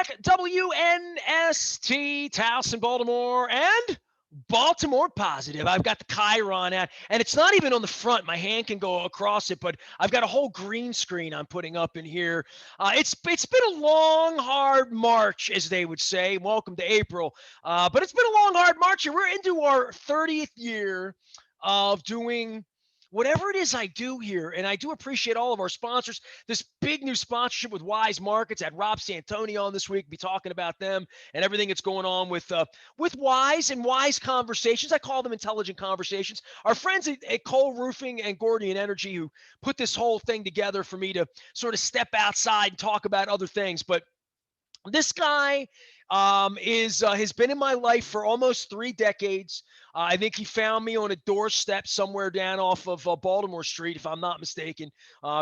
back. WNST, Towson, Baltimore, and Baltimore Positive. I've got the Chiron at, and it's not even on the front. My hand can go across it, but I've got a whole green screen I'm putting up in here. It's been a long, hard March, as they would say. Welcome to April. But it's been a long, hard March, and we're into our 30th year of doing whatever it is I do here. And I do appreciate all of our sponsors. This big new sponsorship with Wise Markets. I had Rob Santoni on this week, be talking about them and everything that's going on with Wise and Wise Conversations. I call them intelligent conversations. Our friends at Cole Roofing and Gordian Energy, who put this whole thing together for me to sort of step outside and talk about other things. But this guy has been in my life for almost 3 decades. I think he found me on a doorstep somewhere down off of Baltimore Street, if I'm not mistaken,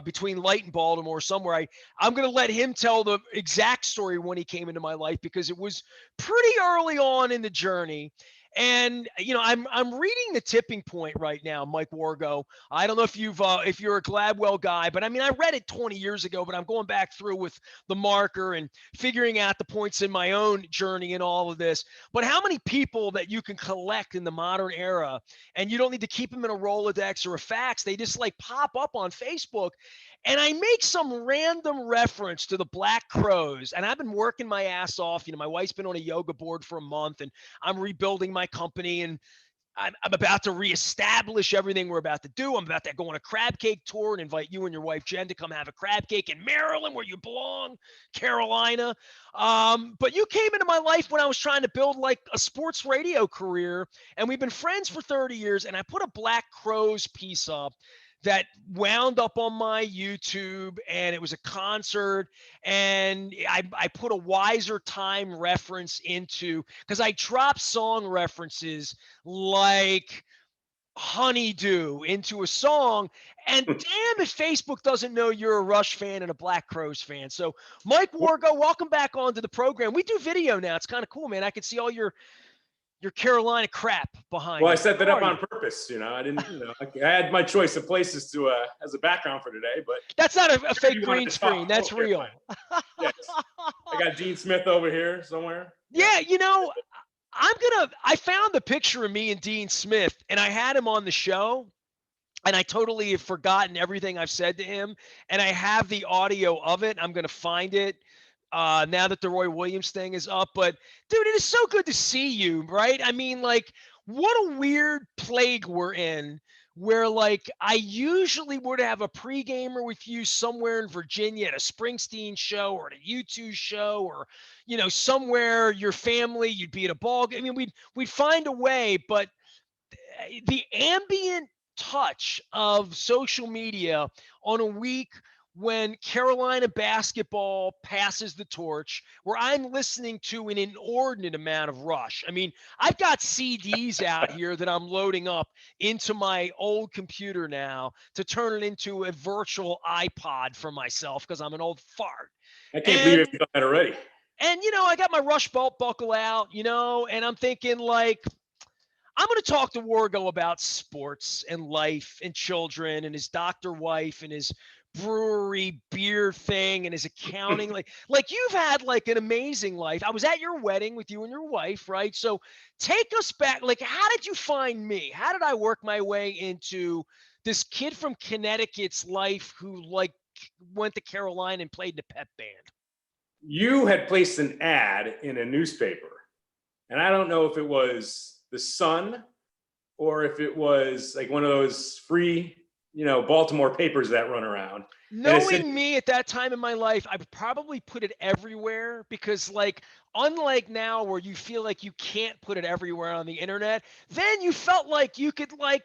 between Light and Baltimore somewhere. I'm going to let him tell the exact story when he came into my life, because it was pretty early on in the journey. And I'm reading The Tipping Point right now, Mike Wargo. I don't know if you're a Gladwell guy, but I mean, I read it 20 years ago, but I'm going back through with the marker and figuring out the points in my own journey in all of this. But how many people that you can collect in the modern era, and you don't need to keep them in a Rolodex or a fax, they just like pop up on Facebook. And I make some random reference to the Black Crows, and I've been working my ass off. My wife's been on a yoga board for a month, and I'm rebuilding my company, and I'm about to reestablish everything we're about to do. I'm about to go on a crab cake tour and invite you and your wife, Jen, to come have a crab cake in Maryland, where you belong, Carolina. But you came into my life when I was trying to build like a sports radio career, and we've been friends for 30 years, and I put a Black Crows piece up that wound up on my YouTube, and it was a concert, and I put a Wiser Time reference into, because I dropped song references like honeydew into a song, and damn if Facebook doesn't know you're a Rush fan and a Black Crows fan. So Mike Wargo, welcome back onto the program. We do video now. It's kind of cool, man. I can see all your Carolina crap behind. Well, I set that up on purpose. I didn't. I had my choice of places to as a background for today, but that's not a fake green screen. That's real. Yes. I got Dean Smith over here somewhere. Yeah, I found the picture of me and Dean Smith, and I had him on the show, and I totally have forgotten everything I've said to him, and I have the audio of it. I'm gonna find it now that the Roy Williams thing is up. But dude, it is so good to see you, right? I mean, like, what a weird plague we're in, where like I usually would have a pre-gamer with you somewhere in Virginia at a Springsteen show or at a U2 show, or somewhere your family, you'd be at a ball game. I mean, we'd find a way, but the ambient touch of social media on a week when Carolina basketball passes the torch, where I'm listening to an inordinate amount of Rush. I mean, I've got CDs out here that I'm loading up into my old computer now to turn it into a virtual iPod for myself, because I'm an old fart. I can't believe you've done that already. And, I got my Rush belt buckle out, and I'm thinking, like, I'm going to talk to Wargo about sports and life and children and his doctor wife and his brewery beer thing and his accounting. like you've had like an amazing life. I was at your wedding with you and your wife, right? So take us back. Like, how did you find me? How did I work my way into this kid from Connecticut's life who like went to Carolina and played in the pep band? You had placed an ad in a newspaper, and I don't know if it was the Sun or if it was like one of those free Baltimore papers that run around. Knowing me at that time in my life, I would probably put it everywhere, because like, unlike now where you feel like you can't put it everywhere on the internet, then you felt like you could like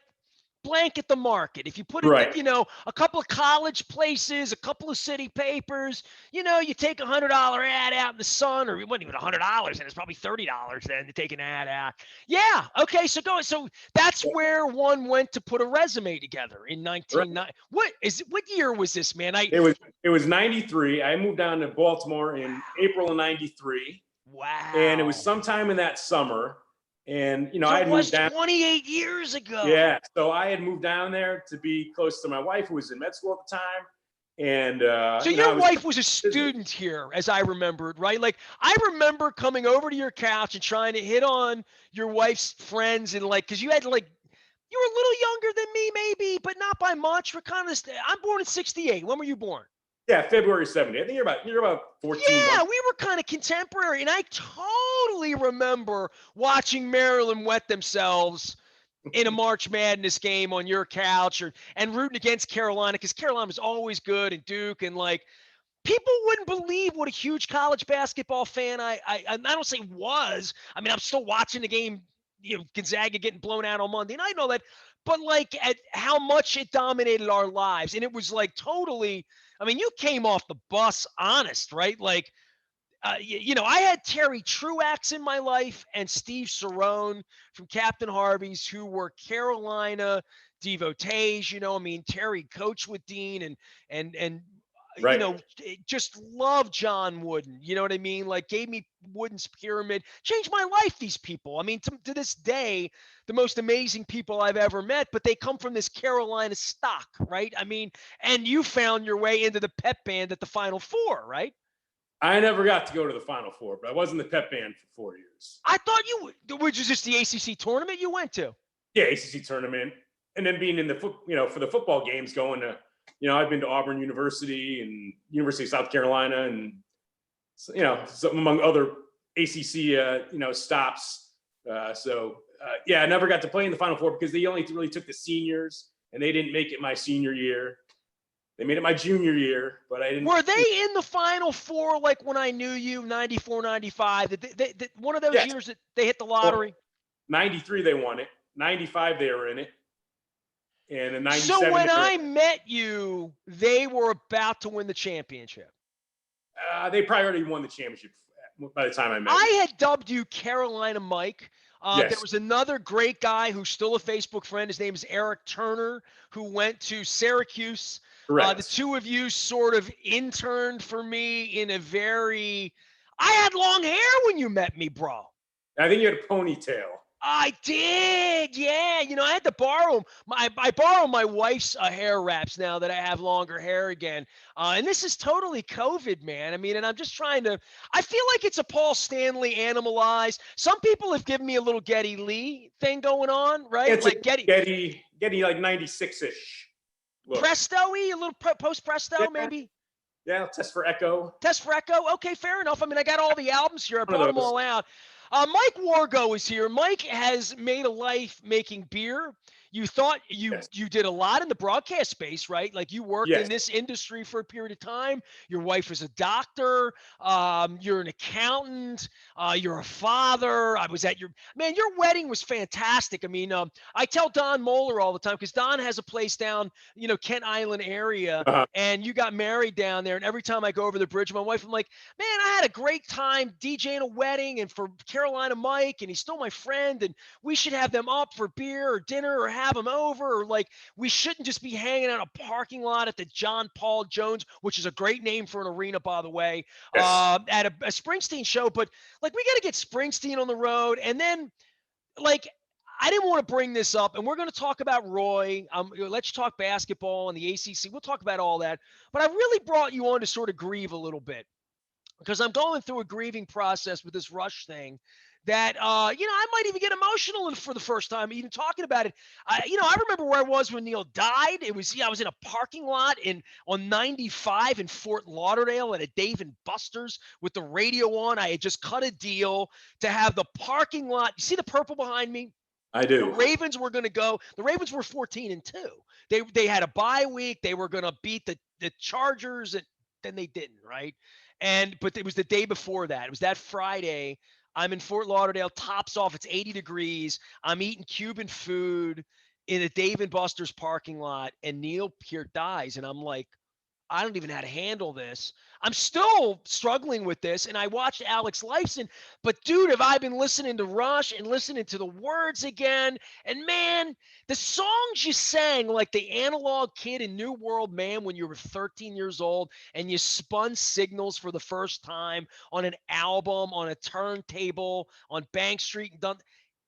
blanket the market. If you put it right. in, a couple of college places, a couple of city papers, you take $100 ad out in the Sun, or it wasn't even $100, and it's probably $30 then to take an ad out. Yeah. Okay. So so that's where one went to put a resume together in 1990. Right. What year was this, man? It was 93. I moved down to Baltimore in April of 93. Wow. And it was sometime in that summer. And, so I had moved down 28 years ago. Yeah. So I had moved down there to be close to my wife, who was in med school at the time. And So I your was wife was a visiting. student here, as I remembered, right? Like I remember coming over to your couch and trying to hit on your wife's friends and like, cause you had like, you were a little younger than me, maybe, but not by much. We're kind of. I'm born in '68. When were you born? Yeah, February 70th. I think you're about 14 Yeah, months. we were kind of contemporary, and I totally remember watching Maryland wet themselves in a March Madness game on your couch, and rooting against Carolina because Carolina was always good and Duke and like people wouldn't believe what a huge college basketball fan I don't say was. I mean, I'm still watching the game, Gonzaga getting blown out on Monday night and all that, but like at how much it dominated our lives. And it was like totally, I mean, you came off the bus honest, right? Like, I had Terry Truax in my life and Steve Cerrone from Captain Harvey's, who were Carolina devotees. I mean, Terry coached with Dean and Right. just love John Wooden. You know what I mean? Like gave me Wooden's pyramid, changed my life. These people. I mean, to this day, the most amazing people I've ever met. But they come from this Carolina stock, right? I mean, and you found your way into the pep band at the Final Four, right? I never got to go to the Final Four, but I was in the pep band for 4 years. I thought you, which is just the ACC tournament you went to. Yeah, ACC tournament, and then being in the for the football games, going to, I've been to Auburn University and University of South Carolina, and among other ACC stops. Yeah, I never got to play in the Final Four because they only really took the seniors, and they didn't make it my senior year. They made it my junior year, but I didn't. Were they in the Final Four like when I knew you, 94, 95? One of those Yes. years that they hit the Well, lottery? 93 they won it. 95 they were in it. And in 97 So when I met you, they were about to win the championship. They probably already won the championship by the time I met you. I had dubbed you Carolina Mike. Yes. There was another great guy who's still a Facebook friend. His name is Eric Turner, who went to Syracuse. Correct. The two of you sort of interned for me in a very. I had long hair when you met me, bro. I think you had a ponytail. I did, yeah. I had to borrow I borrow my wife's hair wraps now that I have longer hair again. And this is totally COVID, man. I mean, and I'm just trying to. I feel like it's a Paul Stanley animalized. Some people have given me a little Getty Lee thing going on, right? It's like Getty like 96-ish. Presto-y, a little post Presto, yeah. maybe. Yeah, Test for Echo. Test for Echo. Okay, fair enough. I mean, I got all the albums here. I One of brought them those. all out. Mike Wargo is here. Mike has made a life making beer. You thought you did a lot in the broadcast space, right? Like you worked in this industry for a period of time. Your wife was a doctor. You're an accountant. You're a father. I was at your wedding was fantastic. I mean, I tell Don Moeller all the time because Don has a place down, Kent Island area, and you got married down there. And every time I go over the bridge, my wife, I'm like, man, I had a great time DJing a wedding and for Carolina Mike, and he's still my friend, and we should have them up for beer or dinner or have them over, or like we shouldn't just be hanging out a parking lot at the John Paul Jones, which is a great name for an arena, by the way, at a Springsteen show. But like we got to get Springsteen on the road, and then like I didn't want to bring this up, and we're going to talk about Roy. Let's talk basketball and the ACC. We'll talk about all that, but I really brought you on to sort of grieve a little bit because I'm going through a grieving process with this Rush thing that, I might even get emotional for the first time, even talking about it. I remember where I was when Neil died. I was in a parking lot on 95 in Fort Lauderdale at a Dave & Buster's with the radio on. I had just cut a deal to have the parking lot. You see the purple behind me? I do. The Ravens were going to go. The Ravens were 14-2. They had a bye week. They were going to beat the Chargers, and then they didn't, right? But it was the day before that. It was that Friday. I'm in Fort Lauderdale, tops off. It's 80 degrees. I'm eating Cuban food in a Dave & Buster's parking lot, and Neil Peart dies. And I'm like, I don't even know how to handle this. I'm still struggling with this. And I watched Alex Lifeson, but dude, have I been listening to Rush and listening to the words again? And man, the songs you sang like the analog kid in New World Man when you were 13 years old and you spun signals for the first time on an album, on a turntable, on Bank Street and done.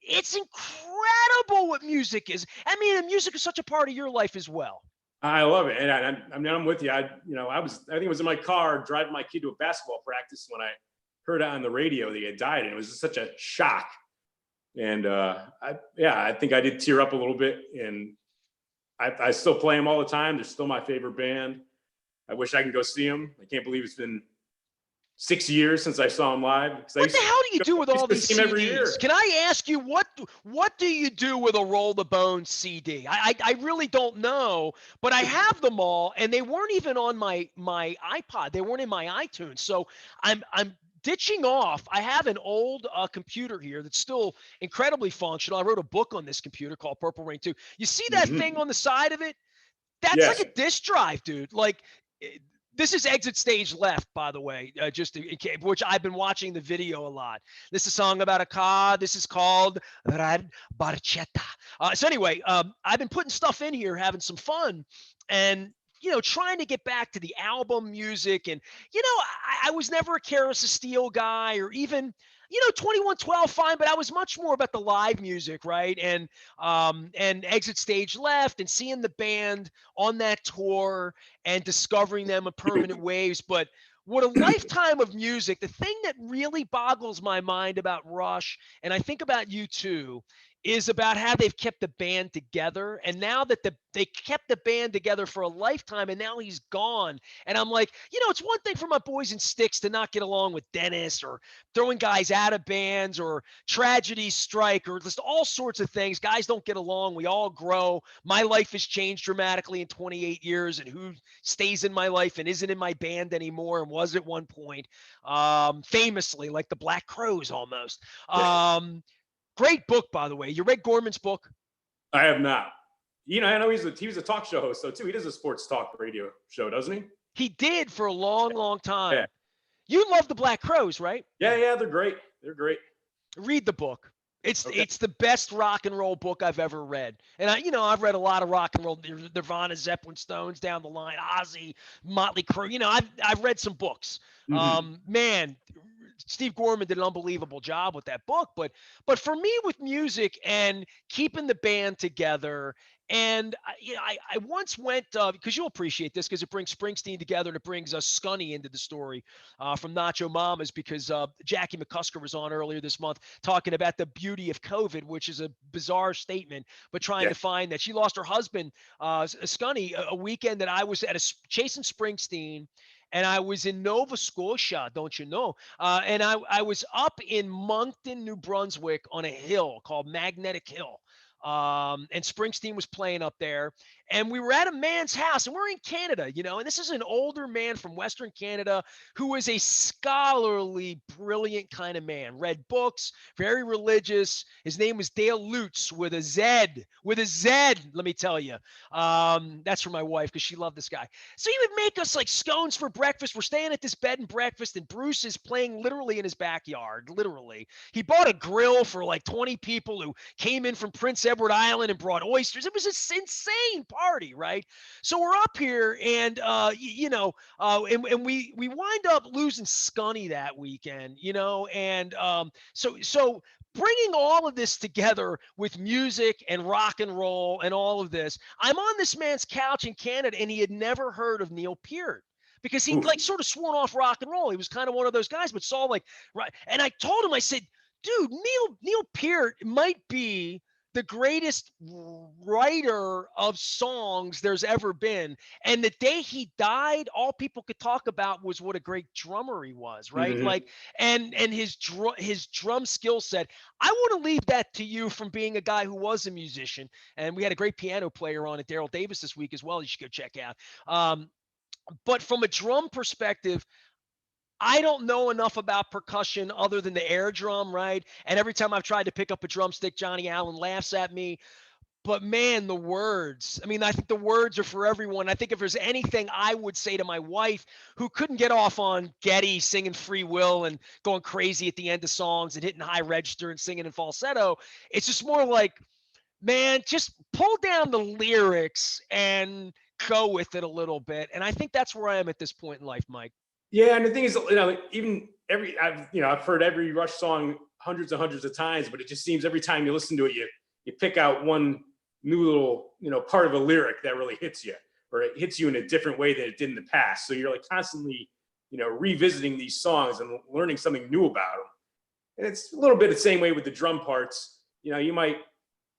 It's incredible what music is. I mean, and music is such a part of your life as well. I love it. And I mean, I'm with you. I think it was in my car driving my kid to a basketball practice when I heard on the radio that he had died. And it was just such a shock. And I think I did tear up a little bit. And I still play them all the time. They're still my favorite band. I wish I could go see them. I can't believe it's been 6 years since I saw him live. What the hell do you do with all these CDs? Every year. Can I ask you, what do you do with a Roll the Bones CD? I really don't know, but I have them all, and they weren't even on my iPod. They weren't in my iTunes. So I'm ditching off. I have an old computer here that's still incredibly functional. I wrote a book on this computer called Purple Rain 2. You see that thing on the side of it? That's like a disk drive, dude. Like, this is Exit Stage Left, by the way, which I've been watching the video a lot. This is a song about a car. This is called Rad Barchetta. So anyway, I've been putting stuff in here, having some fun, and trying to get back to the album music. And I was never a Carousel Steel guy, or even 2112, fine, but I was much more about the live music, right? And Exit Stage Left, and seeing the band on that tour and discovering them in Permanent Waves. But what a lifetime of music. The thing that really boggles my mind about Rush, and I think about you too, is about how they've kept the band together. And now that they kept the band together for a lifetime, and now he's gone. And I'm like, it's one thing for my boys in Styx to not get along with Dennis, or throwing guys out of bands, or tragedies strike, or just all sorts of things. Guys don't get along. We all grow. My life has changed dramatically in 28 years, and who stays in my life and isn't in my band anymore and was at one point, famously, like the Black Crowes almost. Great book, by the way. You read Gorman's book? I have not. I know he was a talk show host, though, too. He does a sports talk radio show, doesn't he? He did for a long, long time. Yeah. You love the Black Crowes, right? Yeah, they're great. They're great. Read the book. It's the best rock and roll book I've ever read. And I've read a lot of rock and roll, Nirvana, Zeppelin, Stones down the line, Ozzy, Motley Crue. I've read some books. Man, Steve Gorman did an unbelievable job with that book. But for me, with music and keeping the band together, and I once went, because you'll appreciate this, because it brings Springsteen together, and it brings Scunny into the story from Nacho Mamas, because Jackie McCusker was on earlier this month talking about the beauty of COVID, which is a bizarre statement, but trying to find that she lost her husband, Scunny, a weekend that I was at chasing Springsteen. And I was in Nova Scotia, don't you know? And I was up in Moncton, New Brunswick, on a hill called Magnetic Hill. And Springsteen was playing up there, and we were at a man's house, and we're in Canada, and this is an older man from Western Canada who was a scholarly, brilliant kind of man, read books, very religious. His name was Dale Lutz, with a Z, let me tell you. That's for my wife, because she loved this guy. So he would make us like scones for breakfast. We're staying at this bed and breakfast, and Bruce is playing literally in his backyard, literally. He bought a grill for like 20 people who came in from Prince Edward Island and brought oysters. It was an insane party, right? So we're up here, and and we wind up losing Scunny that weekend, and so bringing all of this together with music and rock and roll and all of this, I'm on this man's couch in Canada, and he had never heard of Neil Peart, because he sort of sworn off rock and roll. He was kind of one of those guys, but saw right. And I told him, I said, dude, Neil Peart might be the greatest writer of songs there's ever been. And the day he died, all people could talk about was what a great drummer he was, right? Mm-hmm. Like, and his drum skill set. I want to leave that to you, from being a guy who was a musician. And we had a great piano player on at Daryl Davis this week as well. You should go check out. But from a drum perspective, I don't know enough about percussion other than the air drum, right? And every time I've tried to pick up a drumstick, Johnny Allen laughs at me. But man, the words. I mean, I think the words are for everyone. I think if there's anything I would say to my wife, who couldn't get off on Getty singing Free Will and going crazy at the end of songs and hitting high register and singing in falsetto, it's just more like, man, just pull down the lyrics and go with it a little bit. And I think that's where I am at this point in life, Mike. Yeah, and the thing is, even I've heard every Rush song hundreds and hundreds of times, but it just seems every time you listen to it, you pick out one new little, part of a lyric that really hits you. or it hits you in a different way than it did in the past. So you're like constantly, revisiting these songs and learning something new about them. And it's a little bit the same way with the drum parts. You might,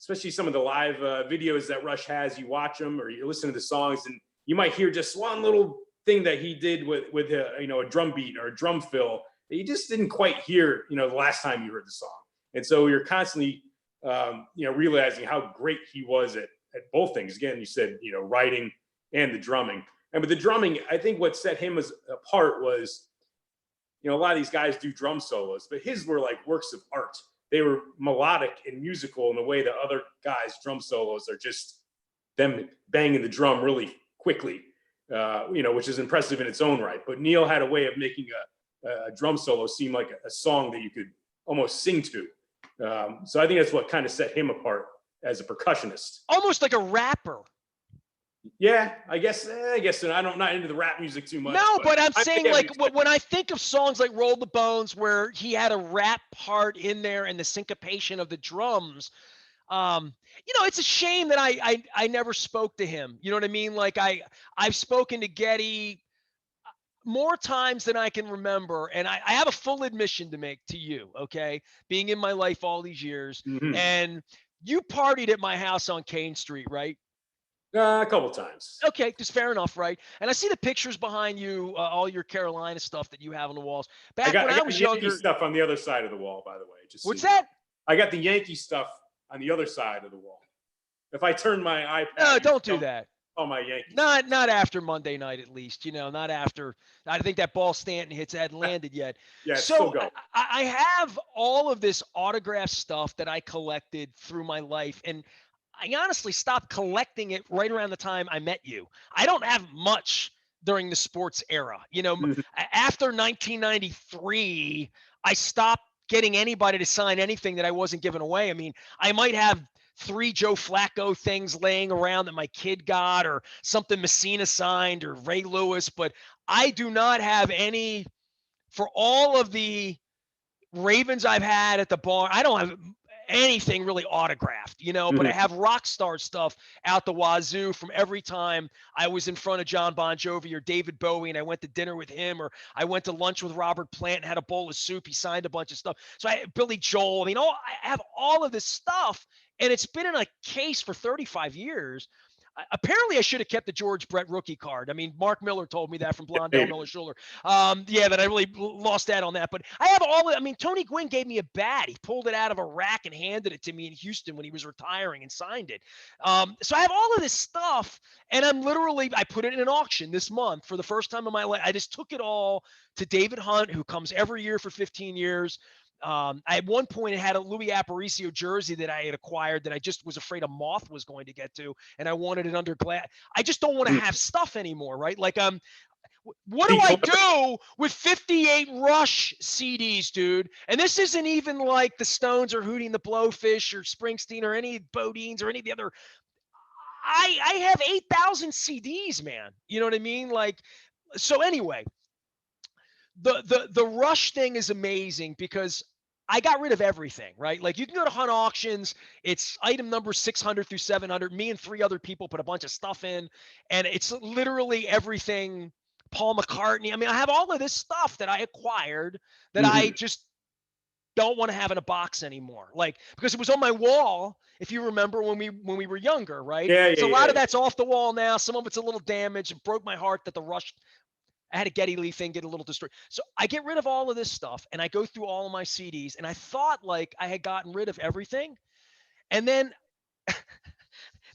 especially some of the live videos that Rush has, you watch them or you listen to the songs, and you might hear just one little thing that he did with a drum beat or a drum fill that you just didn't quite hear, the last time you heard the song. And so you're constantly, realizing how great he was at both things. Again, you said, writing and the drumming. And with the drumming, I think what set him apart was, a lot of these guys do drum solos, but his were like works of art. They were melodic and musical in the way that other guys' drum solos are just them banging the drum really quickly, which is impressive in its own right. But Neil had a way of making a drum solo seem like a song that you could almost sing to. So I think that's what kind of set him apart as a percussionist. Almost like a rapper. Yeah, I guess so. I'm not into the rap music too much. No, but I'm saying, like, when I think of songs like Roll the Bones, where he had a rap part in there and the syncopation of the drums, it's a shame that I never spoke to him. You know what I mean? Like, I've spoken to Geddy more times than I can remember, and I have a full admission to make to you, okay? Being in my life all these years, and you partied at my house on Kane Street, right? A couple times. Okay, just fair enough, right? And I see the pictures behind you, all your Carolina stuff that you have on the walls. Back when I was younger, stuff on the other side of the wall, by the way. What's that? I got the Yankee stuff on the other side of the wall. If I turn my iPad, no, don't do that. Oh, my Yankees. Not after Monday night, at least. Not after. I think that ball Stanton hits hadn't landed yet. Yeah, so still go. I have all of this autograph stuff that I collected through my life, and I honestly stopped collecting it right around the time I met you. I don't have much during the sports era. After 1993, I stopped getting anybody to sign anything that I wasn't giving away. I mean, I might have 3 Joe Flacco things laying around that my kid got, or something Messina signed, or Ray Lewis, but I do not have any for all of the Ravens I've had at the bar. I don't have anything really autographed, but I have rock star stuff out the wazoo from every time I was in front of John Bon Jovi or David Bowie and I went to dinner with him, or I went to lunch with Robert Plant and had a bowl of soup. He signed a bunch of stuff. So Billy Joel, I have all of this stuff, and it's been in a case for 35 years. Apparently, I should have kept the George Brett rookie card. I mean, Mark Miller told me that from Blondell Miller Schuler. That I really lost out on that. But I have Tony Gwynn gave me a bat. He pulled it out of a rack and handed it to me in Houston when he was retiring and signed it. So I have all of this stuff, and I put it in an auction this month for the first time in my life. I just took it all to David Hunt, who comes every year for 15 years. At one point, I had a Louis Aparicio jersey that I had acquired that I just was afraid a moth was going to get to, and I wanted it under glass. I just don't want to have stuff anymore, right? Like, what do I do with 58 Rush CDs, dude? And this isn't even like the Stones or Hootie and the Blowfish or Springsteen or any Bodines or any of the other. I have 8,000 CDs, man. You know what I mean? Like, so anyway. The Rush thing is amazing because I got rid of everything, right? Like, you can go to Hunt Auctions. It's item number 600 through 700. Me and 3 other people put a bunch of stuff in, and it's literally everything Paul McCartney. I have all of this stuff that I acquired that I just don't want to have in a box anymore. Like, because it was on my wall, if you remember when we were younger, right? So a lot of that's off the wall now. Some of it's a little damaged. It broke my heart that the Rush, I had a Geddy Lee thing get a little destroyed. So I get rid of all of this stuff, and I go through all of my CDs, and I thought like I had gotten rid of everything. And then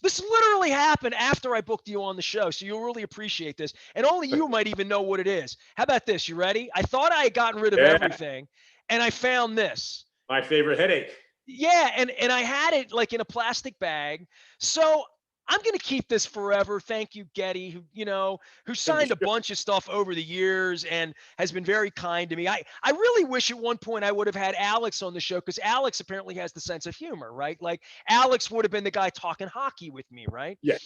this literally happened after I booked you on the show, so you'll really appreciate this. And only you might even know what it is. How about this? You ready? I thought I had gotten rid of everything, and I found this. My favorite headache. Yeah, and I had it like in a plastic bag. So I'm going to keep this forever. Thank you, Geddy, who signed a bunch of stuff over the years and has been very kind to me. I really wish at one point I would have had Alex on the show, because Alex apparently has the sense of humor, right? Like, Alex would have been the guy talking hockey with me, right? Yeah.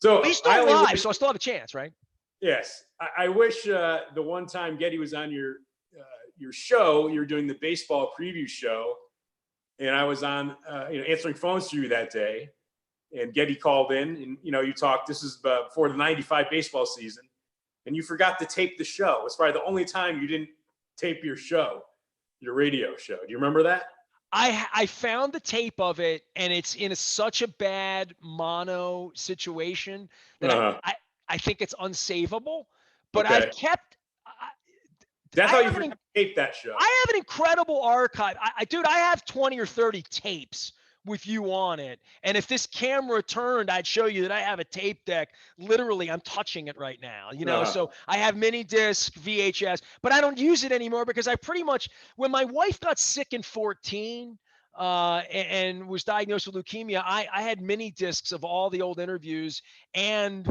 So he's still alive, so I still have a chance, right? Yes. I wish the one time Geddy was on your show, you were doing the baseball preview show, and I was on, answering phones to you that day. and Getty called in, and you talked. This is before the '95 baseball season, and you forgot to tape the show. It's probably the only time you didn't tape your show, your radio show. Do you remember that? I found the tape of it, and it's in such a bad mono situation that I think it's unsavable. But Okay. I've kept. I thought you forgot to tape that show. I have an incredible archive. Dude, I have 20 or 30 tapes with you on it. And if this camera turned, I'd show you that I have a tape deck. Literally, I'm touching it right now, So I have mini disc, VHS, but I don't use it anymore because I pretty much, when my wife got sick in 14 and was diagnosed with leukemia, I had mini discs of all the old interviews and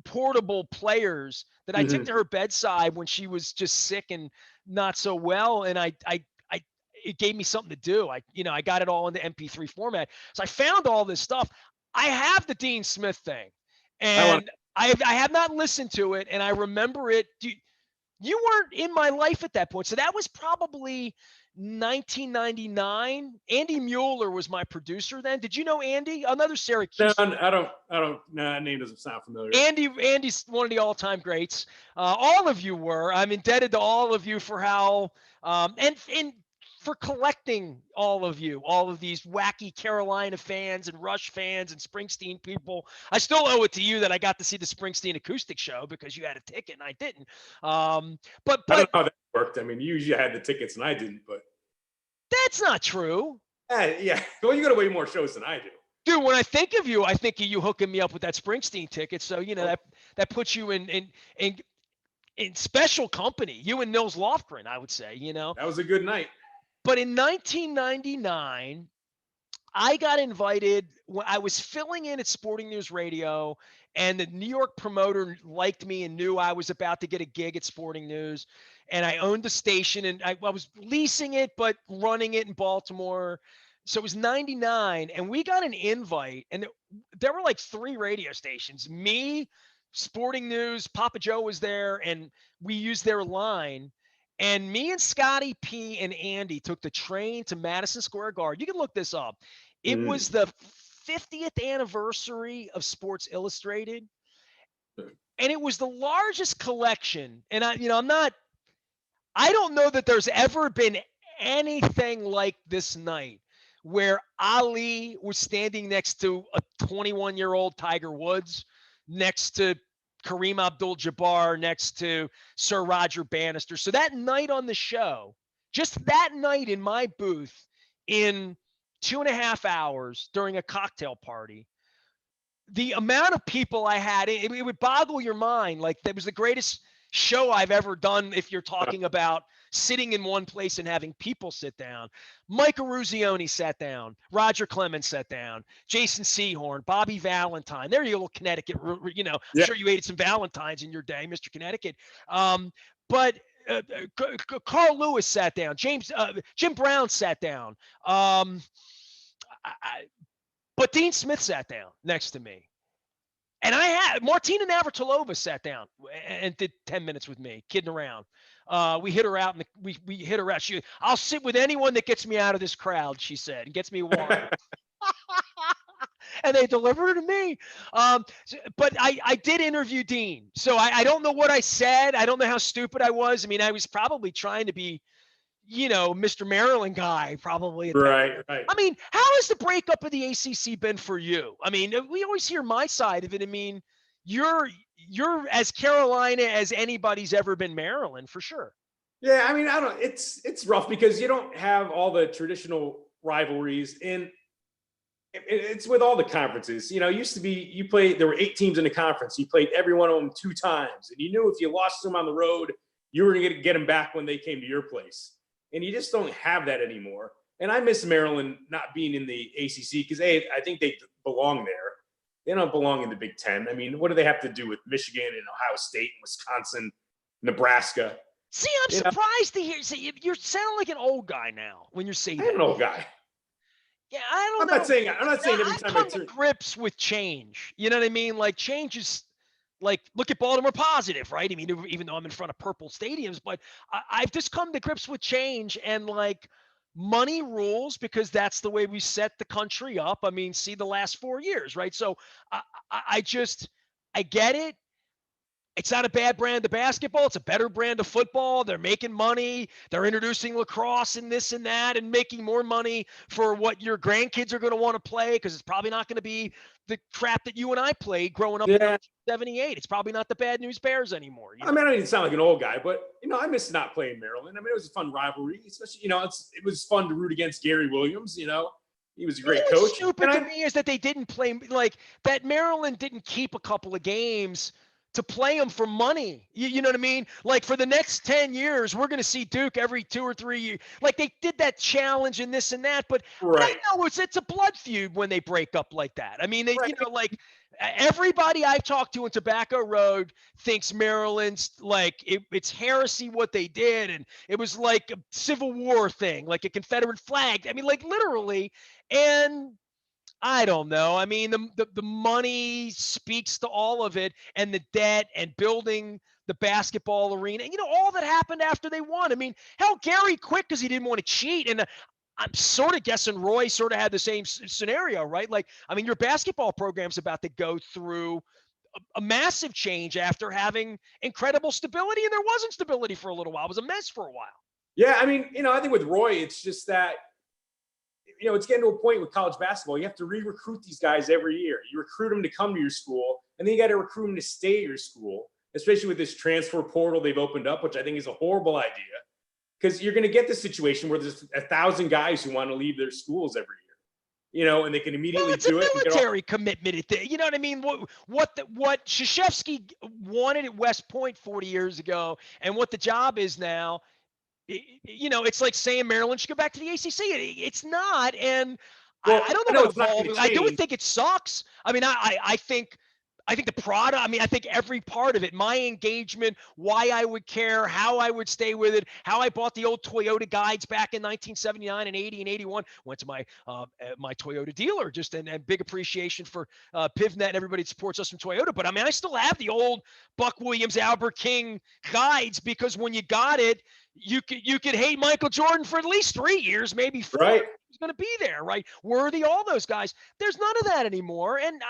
portable players that I took to her bedside when she was just sick and not so well. And it gave me something to do. I got it all into MP3 format. So I found all this stuff. I have the Dean Smith thing, and I have not listened to it. And I remember it. You weren't in my life at that point. So that was probably 1999. Andy Mueller was my producer then. Did you know Andy? Another Syracuse. No, I don't. No, that name doesn't sound familiar. Andy's one of the all-time greats. All of you were. I'm indebted to all of you for how and for collecting all of these wacky Carolina fans and Rush fans and Springsteen people. I still owe it to you that I got to see the Springsteen acoustic show because you had a ticket and I didn't. But I don't know how that worked. I mean, you usually had the tickets and I didn't, but that's not true. Yeah. Well, you go to way more shows than I do. Dude, when I think of you, I think of you hooking me up with that Springsteen ticket. So, that puts you in special company. You and Nils Lofgren, I would say, That was a good night. But in 1999, I got invited when I was filling in at Sporting News Radio, and the New York promoter liked me and knew I was about to get a gig at Sporting News. And I owned the station, and I was leasing it, but running it in Baltimore. So it was 99, and we got an invite, and there were like 3 radio stations. Me, Sporting News, Papa Joe was there, and we used their line. And me and Scotty P and Andy took the train to Madison Square Garden. You can look this up. It was the 50th anniversary of Sports Illustrated. And it was the largest collection. And I don't know that there's ever been anything like this night where Ali was standing next to a 21-year-old Tiger Woods, next to Kareem Abdul-Jabbar, next to Sir Roger Bannister. So that night on the show, just that night in my booth in 2.5 hours during a cocktail party, the amount of people I had, it would boggle your mind. Like, that was the greatest show I've ever done if you're talking about sitting in one place and having people sit down. Mike Eruzione sat down. Roger Clemens sat down. Jason Sehorn, Bobby Valentine. There you go, Connecticut. I'm sure you ate some Valentines in your day, Mr. Connecticut. But Carl Lewis sat down. Jim Brown sat down. But Dean Smith sat down next to me. And I had Martina Navratilova sat down and did 10 minutes with me, kidding around. We hit her out, and we hit her out. I'll sit with anyone that gets me out of this crowd, she said, and gets me water. And they delivered her to me. But I did interview Dean. So I don't know what I said. I don't know how stupid I was. I mean, I was probably trying to be, Mr. Maryland guy, probably. Right. I mean, how has the breakup of the ACC been for you? I mean, we always hear my side of it. I mean, you're as Carolina as anybody's ever been Maryland, for sure. Yeah, I mean, it's rough because you don't have all the traditional rivalries, and it's with all the conferences. Used to be there were 8 teams in the conference. You played every one of them 2 times, and you knew if you lost them on the road, you were going to get them back when they came to your place. And you just don't have that anymore. And I miss Maryland not being in the ACC because I think they belong there. They don't belong in the Big Ten. I mean, what do they have to do with Michigan and Ohio State and Wisconsin, Nebraska? See, I'm surprised to hear. See, you sound like an old guy now when you're saying that. I'm an old guy. Yeah, I don't know. I'm not saying every time I come to grips with change. You know what I mean? Like, change is like, look at Baltimore Positive, right? I mean, even though I'm in front of purple stadiums, but I've just come to grips with change, and like, money rules because that's the way we set the country up. I mean, see the last 4 years, right? So I just, I get it. It's not a bad brand of basketball. It's a better brand of football. They're making money. They're introducing lacrosse and this and that and making more money for what your grandkids are going to want to play, because it's probably not going to be the crap that you and I played growing up in Yeah. 1978. It's probably not the Bad News Bears anymore. I mean, I don't even sound like an old guy, but I miss not playing Maryland. I mean, it was a fun rivalry, especially it was fun to root against Gary Williams. He was a great coach. Stupid to me is that they didn't play, like, that Maryland didn't keep a couple of games to play them for money. You know what I mean? Like, for the next 10 years, we're going to see Duke every 2 or 3 years. Like, they did that challenge and this and that, but Right. I know it's a blood feud when they break up like that. I mean, Right. like, everybody I've talked to in Tobacco Road thinks Maryland's, like, it's heresy what they did, and it was like a Civil War thing, like a Confederate flag. I mean, like, literally. And I don't know. I mean, the money speaks to all of it, and the debt and building the basketball arena, all that happened after they won. I mean, hell, Gary quit because he didn't want to cheat. And I'm sort of guessing Roy sort of had the same scenario, right? Like, I mean, your basketball program's about to go through a massive change after having incredible stability, and there wasn't stability for a little while. It was a mess for a while. Yeah, I mean, I think with Roy, it's just that it's getting to a point with college basketball. You have to re-recruit these guys every year. You recruit them to come to your school, and then you got to recruit them to stay at your school, especially with this transfer portal they've opened up, which I think is a horrible idea, because you're going to get this situation where there's 1,000 guys who want to leave their schools every year, and they can immediately do it. It's a military commitment. You know what I mean? What Krzyzewski wanted at West Point 40 years ago, and what the job is now. It's like saying Maryland should go back to the ACC. It's not, and well, I don't know how involved. I do think it sucks. I mean, I think the product. I mean, I think every part of it, my engagement, why I would care, how I would stay with it, how I bought the old Toyota guides back in 1979 and 80 and 81. Went to my my Toyota dealer, just and big appreciation for Pivnet and everybody that supports us from Toyota. But I mean, I still have the old Buck Williams, Albert King guides, because when you got it, you could hate Michael Jordan for at least 3 years, maybe 4. Right. He's going to be there, right? Worthy, all those guys. There's none of that anymore, and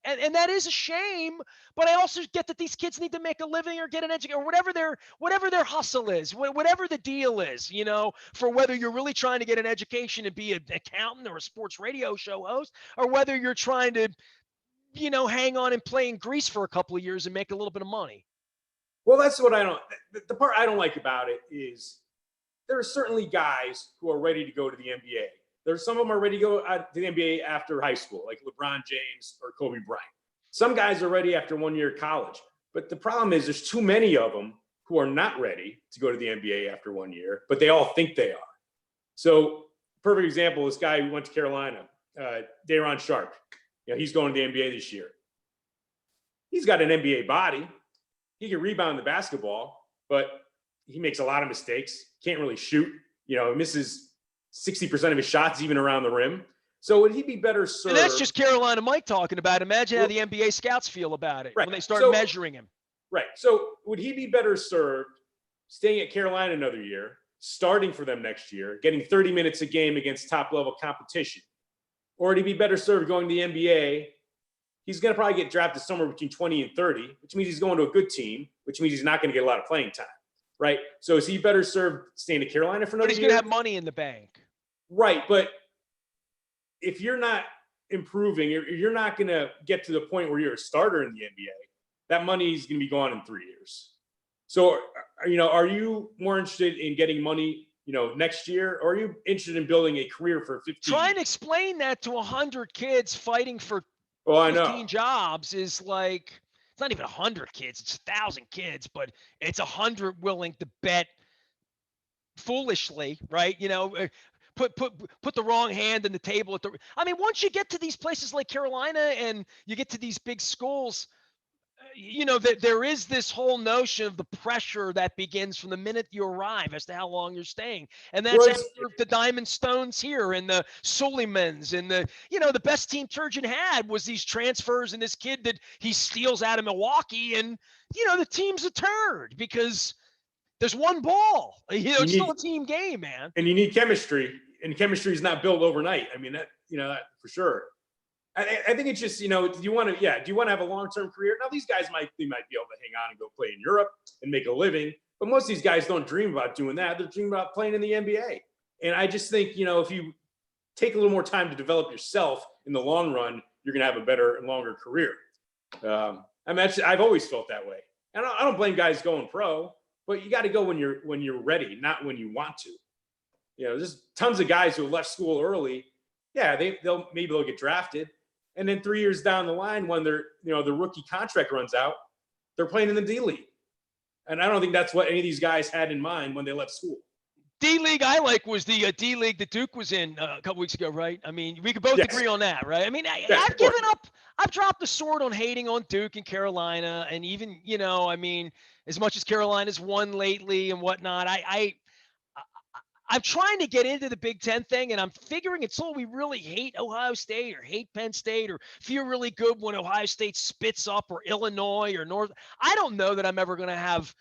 and that is a shame. But I also get that these kids need to make a living or get an education or whatever their hustle is, whatever the deal is, for whether you're really trying to get an education and be an accountant or a sports radio show host, or whether you're trying to, hang on and play in Greece for a couple of years and make a little bit of money. Well, that's what the part I don't like about it is there are certainly guys who are ready to go to the NBA. There's some of them are ready to go to the NBA after high school, like LeBron James or Kobe Bryant. Some guys are ready after 1 year of college. But the problem is there's too many of them who are not ready to go to the NBA after 1 year, but they all think they are. So, perfect example, this guy who went to Carolina, Day'Ron Sharpe. He's going to the NBA this year. He's got an NBA body. He can rebound the basketball, but he makes a lot of mistakes. Can't really shoot. Misses 60% of his shots, even around the rim. So would he be better served? And that's just Carolina Mike talking about. Imagine how the NBA scouts feel about it when they start measuring him. Right. So would he be better served staying at Carolina another year, starting for them next year, getting 30 minutes a game against top-level competition? Or would he be better served going to the NBA? He's going to probably get drafted somewhere between 20 and 30, which means he's going to a good team, which means he's not going to get a lot of playing time, right? So is he better served staying at Carolina for another year? But he's going to have money in the bank. Right, but if you're not improving, you're not going to get to the point where you're a starter in the NBA. That money is going to be gone in 3 years. So, are you more interested in getting money, next year, or are you interested in building a career for 15 Try years? and explain that to 100 kids fighting for 15 jobs is like, it's not even 100 kids, it's 1,000 kids, but it's 100 willing to bet foolishly, right? Put the wrong hand in the table I mean, once you get to these places like Carolina and you get to these big schools, there is this whole notion of the pressure that begins from the minute you arrive as to how long you're staying. And that's after the Diamond Stones here and the Suleimans and the best team Turgeon had was these transfers and this kid that he steals out of Milwaukee. And, the team's a turd because There's one ball. You It's still need a team game, man. and you need chemistry, and chemistry is not built overnight. I mean, that that for sure. I think it's just do you want to have a long-term career? Now these guys might be able to hang on and go play in Europe and make a living, but most of these guys don't dream about doing that. They're dreaming about playing in the NBA. And I just think if you take a little more time to develop yourself in the long run, you're going to have a better and longer career. I've always felt that way. And I don't blame guys going pro, but you got to go when you're ready, not when you want to. There's tons of guys who left school early. Yeah, they'll get drafted, and then 3 years down the line, when the rookie contract runs out, they're playing in the D League. And I don't think that's what any of these guys had in mind when they left school. D League I like was the D League that Duke was in a couple weeks ago, right? I mean, we could both agree on that, right? I mean, I've given up. I've dropped the sword on hating on Duke and Carolina, and even as much as Carolina's won lately and whatnot, I'm trying to get into the Big Ten thing, and I'm figuring until we really hate Ohio State or hate Penn State or feel really good when Ohio State spits up, or Illinois or North. I don't know that I'm ever going to have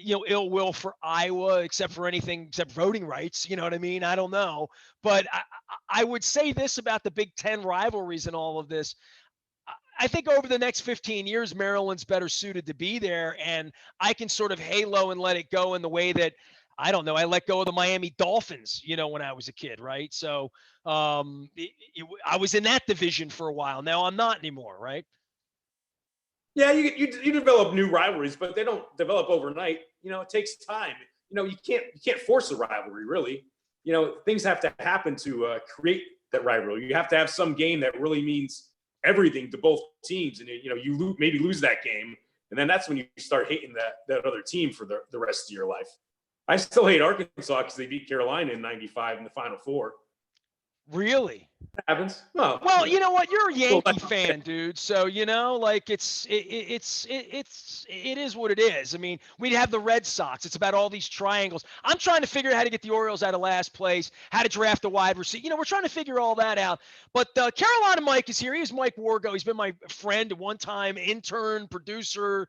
ill will for Iowa except voting rights. You know what I mean? I don't know. But I would say this about the Big Ten rivalries and all of this. I think over the next 15 years, Maryland's better suited to be there, and I can sort of halo and let it go in the way that, I don't know, I let go of the Miami Dolphins, when I was a kid, right? So I was in that division for a while. Now I'm not anymore, right? Yeah, you develop new rivalries, but they don't develop overnight. It takes time. You can't force a rivalry, really. Things have to happen to create that rivalry. You have to have some game that really means everything to both teams, and you maybe lose that game, and then that's when you start hating that other team for the rest of your life. I still hate Arkansas because they beat Carolina in '95 in the Final Four. Really? It happens. Well, you know what? You're a Yankee fan, dude. So it is what it is. I mean, we'd have the Red Sox. It's about all these triangles. I'm trying to figure out how to get the Orioles out of last place, how to draft a wide receiver. We're trying to figure all that out. But Carolina Mike is here. He's Mike Wargo. He's been my friend at one time, intern, producer,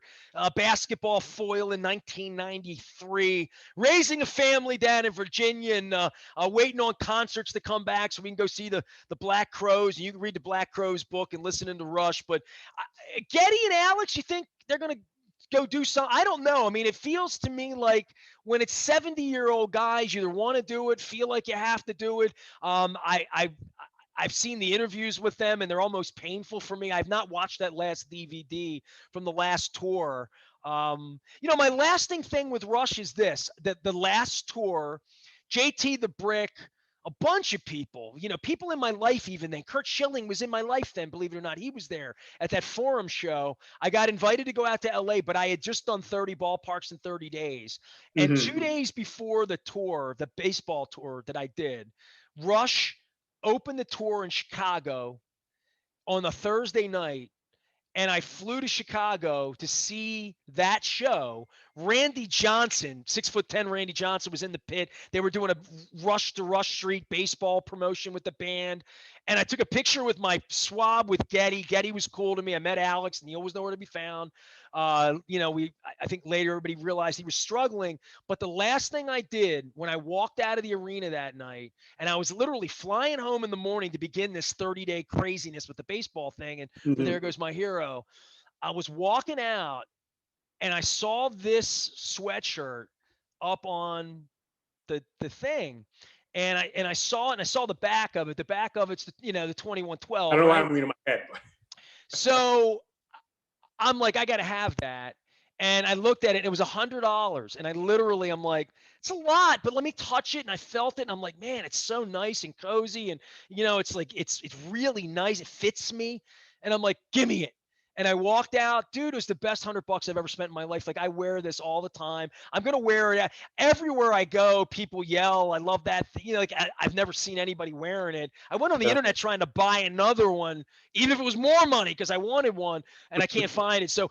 basketball foil in 1993, raising a family down in Virginia, and waiting on concerts to come back so we can go see the Black Crows, and you can read the Black Crows book and listen to Rush. But Getty and Alex, you think they're going to go do something? I don't know. I mean, it feels to me like when it's 70-year-old guys, you either want to do it, feel like you have to do it. I've seen the interviews with them, and they're almost painful for me. I've not watched that last DVD from the last tour. My lasting thing with Rush is this, that the last tour, JT the Brick, a bunch of people, people in my life, even then. Kurt Schilling was in my life then, believe it or not. He was there at that Forum show. I got invited to go out to LA, but I had just done 30 ballparks in 30 days. And 2 days before the tour, the baseball tour that I did, Rush opened the tour in Chicago on a Thursday night. And I flew to Chicago to see that show. Randy Johnson, 6'10" Randy Johnson, was in the pit. They were doing a Rush to Rush Street baseball promotion with the band. And I took a picture with my swab with Getty. Getty was cool to me. I met Alex, and he always nowhere to be found. I think later everybody realized he was struggling. But the last thing I did when I walked out of the arena that night, and I was literally flying home in the morning to begin this 30-day craziness with the baseball thing, and there goes my hero. I was walking out, and I saw this sweatshirt up on the thing. And I saw it, and I saw the back of it. The back of it's the 2112. I don't know why right? I'm reading my head. So I'm like, I got to have that. And I looked at it, and it was $100. And I'm like, it's a lot, but let me touch it. And I felt it, and I'm like, man, it's so nice and cozy. And, it's like, it's really nice. It fits me. And I'm like, give me it. And I walked out, dude, it was the best $100 I've ever spent in my life. Like, I wear this all the time. I'm going to wear it everywhere I go. People yell. I love that. I've never seen anybody wearing it. I went on the internet trying to buy another one, even if it was more money, because I wanted one, and I can't find it. So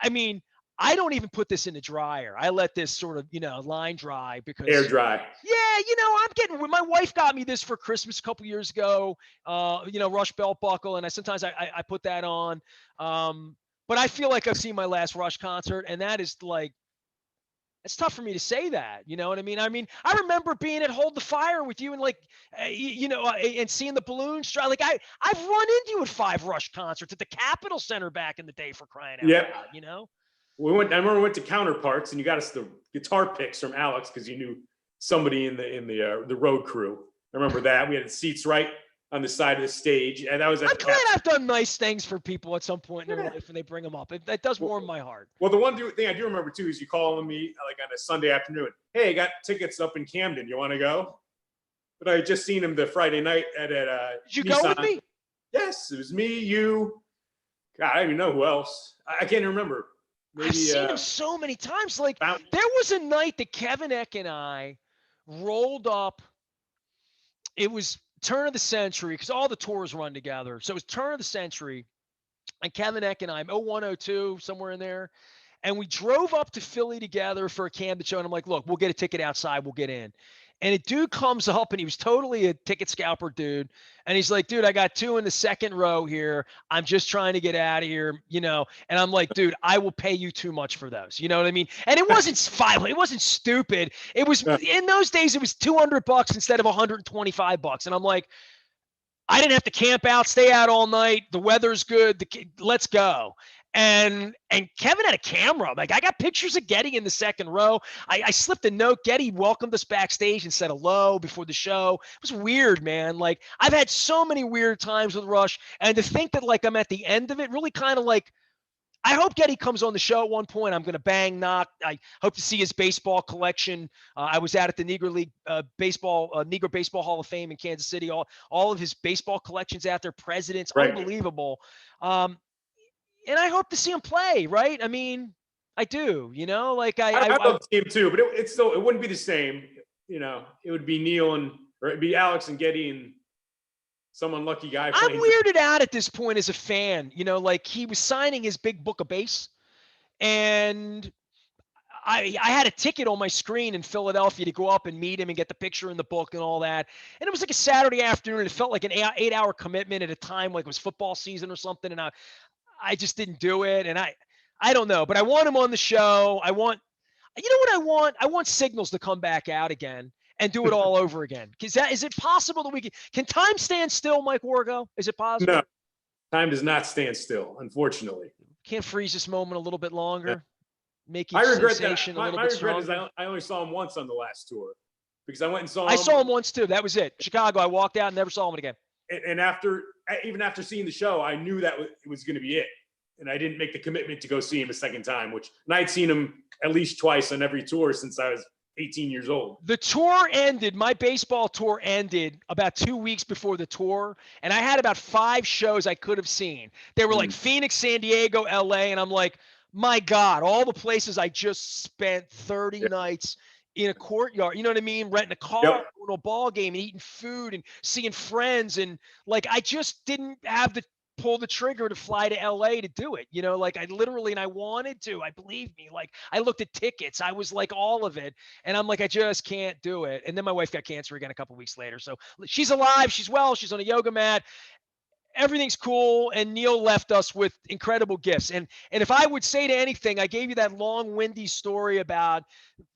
I mean, I don't even put this in the dryer. I let this sort of, line dry because air dry. Yeah, my wife got me this for Christmas a couple years ago. Rush belt buckle, and sometimes I put that on. But I feel like I've seen my last Rush concert, and that is like It's tough for me to say that. You know what I mean? I remember being at Hold the Fire with you and like, and seeing the balloons. Like I've run into you at 5 Rush concerts at the Capitol Center back in the day, for crying out Yep. loud, you know? I remember we went to Counterparts, and you got us the guitar picks from Alex because you knew somebody in the road crew. I remember that we had seats right on the side of the stage, and that was at I'm the glad Cap. I've done nice things for people at some point in their Yeah. life when they bring them up. That does warm my heart. Well, the one thing I do remember too is you calling me like on a Sunday afternoon. Hey, I got tickets up in Camden. You want to go? But I had just seen him the Friday night at Did you Nissan. go with me? Yes, it was me, you. God, I don't even know who else. I can't remember. Maybe, I've seen him so many times. Like there was a night that Kevin Eck and I rolled up. It was turn of the century because all the tours run together. So it was turn of the century, and Kevin Eck and I, 0102, somewhere in there. And we drove up to Philly together for a Camden show. And I'm like, look, we'll get a ticket outside. We'll get in. And a dude comes up, and he was totally a ticket scalper dude. And he's like, dude, I got 2 in the second row here. I'm just trying to get out of here, you know. And I'm like, dude, I will pay you too much for those. You know what I mean? And it wasn't it wasn't stupid. It was in those days, it was $200 instead of $125. And I'm like, I didn't have to camp out, stay out all night. The weather's good. Let's go. And Kevin had a camera. Like I got pictures of Getty in the second row. I slipped a note. Getty welcomed us backstage and said hello before the show. It was weird, man. Like I've had so many weird times with Rush, and to think that like I'm at the end of it, really kind of like. I hope Getty comes on the show at one point. I'm going to bang knock. I hope to see his baseball collection. I was out at the Negro League Negro Baseball Hall of Fame in Kansas City. All of his baseball collections out there, presidents, right. Unbelievable. And I hope to see him play. Right? I mean, I do. You know, like I love to see him too, but it wouldn't be the same. You know, it would be Neil or it'd be Alex and Getty and some unlucky guy. I'm weirded out at this point as a fan. You know, like he was signing his big book of base, and I had a ticket on my screen in Philadelphia to go up and meet him and get the picture in the book and all that. And it was like a Saturday afternoon. And it felt like an 8-hour commitment at a time, like it was football season or something. And I just didn't do it. And I don't know, but I want him on the show. You know what I want? I want Signals to come back out again and do it all over again. Is it possible that can time stand still, Mike Wargo? Is it possible? No, time does not stand still, unfortunately. Can't freeze this moment a little bit longer. Make each I regret sensation that. a little My bit regret stronger. is I only saw him once on the last tour because I went and saw him. I saw him once too. That was it. Chicago. I walked out and never saw him again. And even after seeing the show, I knew that it was going to be it. And I didn't make the commitment to go see him a second time, and I'd seen him at least twice on every tour since I was 18 years old. The tour ended. My baseball tour ended about 2 weeks before the tour, and I had about 5 shows I could have seen. They were like Phoenix, San Diego, LA, and I'm like, my God, all the places I just spent 30 nights in a courtyard, you know what I mean? Renting a car, going to a ball game and eating food and seeing friends. And like, I just didn't have pull the trigger to fly to LA to do it. You know, like I literally, and I wanted to, believe me, like I looked at tickets, I was like all of it. And I'm like, I just can't do it. And then my wife got cancer again a couple of weeks later. So she's alive. She's well, she's on a yoga mat. Everything's cool, and Neil left us with incredible gifts. And if I would say to anything, I gave you that long, windy story about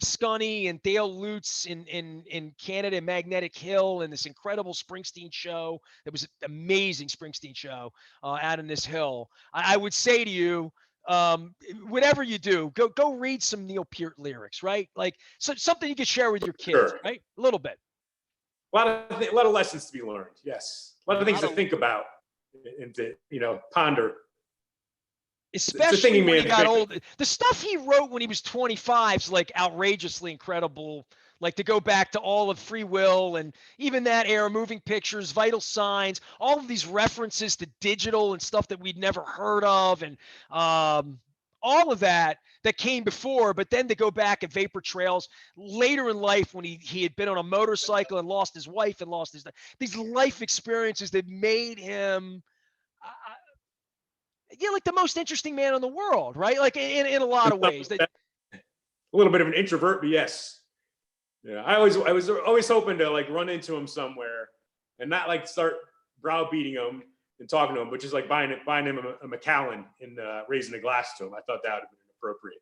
Scunny and Dale Lutz in Canada, Magnetic Hill, and this incredible Springsteen show. That was an amazing Springsteen show out in this hill. I would say to you, whatever you do, go read some Neil Peart lyrics, right? Like something you could share with your kids, right? A little bit. A lot of lessons to be learned. Yes, a lot of things to think about and to ponder. Especially when he got old. The stuff he wrote when he was 25 is like outrageously incredible. Like to go back to all of Free Will and even that era, Moving Pictures, Vital Signs, all of these references to digital and stuff that we'd never heard of, and all of that came before. But then to go back at Vapor Trails later in life when he had been on a motorcycle and lost his wife and lost these life experiences that made him like the most interesting man in the world, right? Like in a lot of ways. A little bit of an introvert, but yes. Yeah, I was always hoping to like run into him somewhere and not like start browbeating him and talking to him, but just like buying him a Macallan and raising a glass to him. I thought that would have been an appropriate